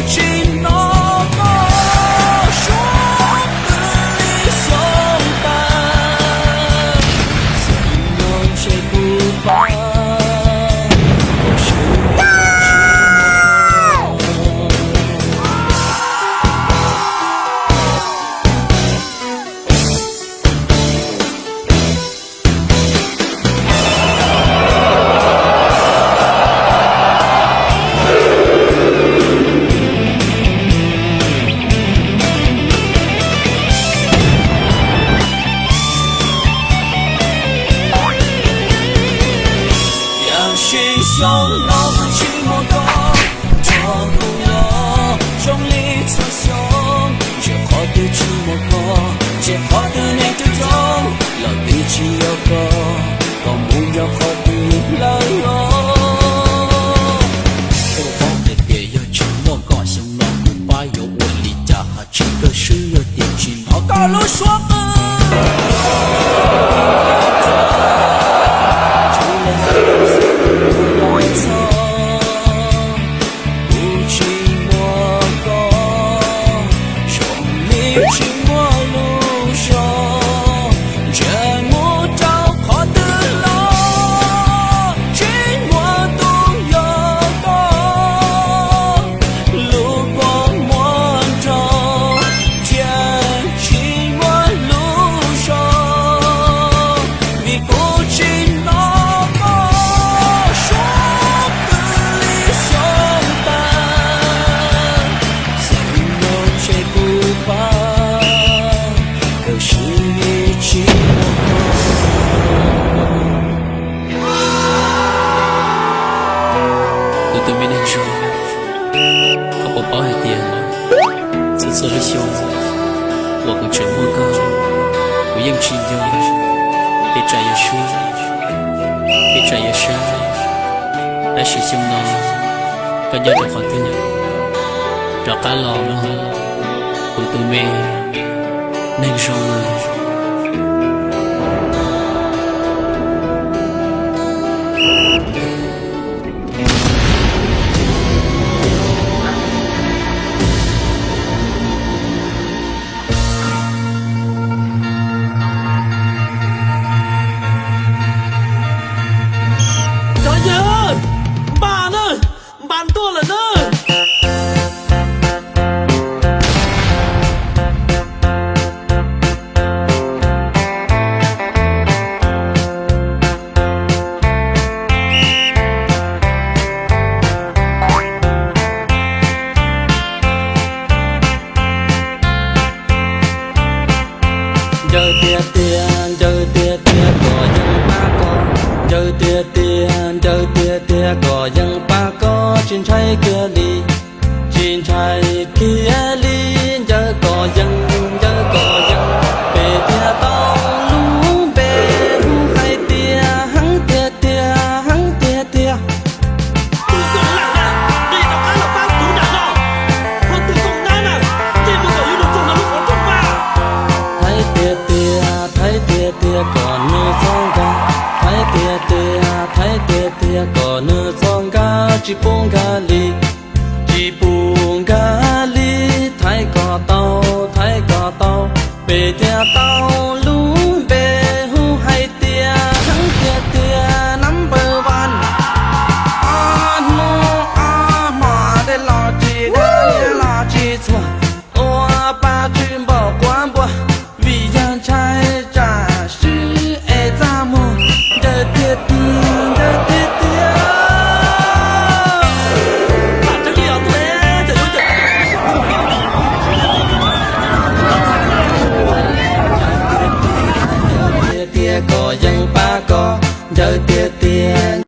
尽那个说不离相伴，怎能谁不怕？胸脑寂寞的做不了，用力测胸，结果的寂寞过，结果的念之中，老力气有个，我不要和你冷落。我放的别有寂寞感，像那古巴有我离家还这个是有点寂寞，高楼说吧。寂寞路上，这么着跑得了，寂寞都有个路过陌生，见寂寞路上，你不知那个说不离相伴，怎能谁不怕？是你寂寞，我对面那时候，他不包一点，此次的笑，我会沉默个，我应知有，别再也说，别再也说，还是想那，跟着好听，找干老了，我对面。那个时候小姐儿，爸呢？爸多了呢。giờ tia tia giờ tia tia có dân ba có giờ tia tia có dân ba có trên trái kia đi giờ có dân về tia tao lú về hai tia hắn tia 不管烂蛋，你到干了班主任了，我对公单了，这路口有种种的路活动吧。thấy tia có nửa son ga thấy tia có nửa son ga chỉ buông ga li thấy có tao về tia tao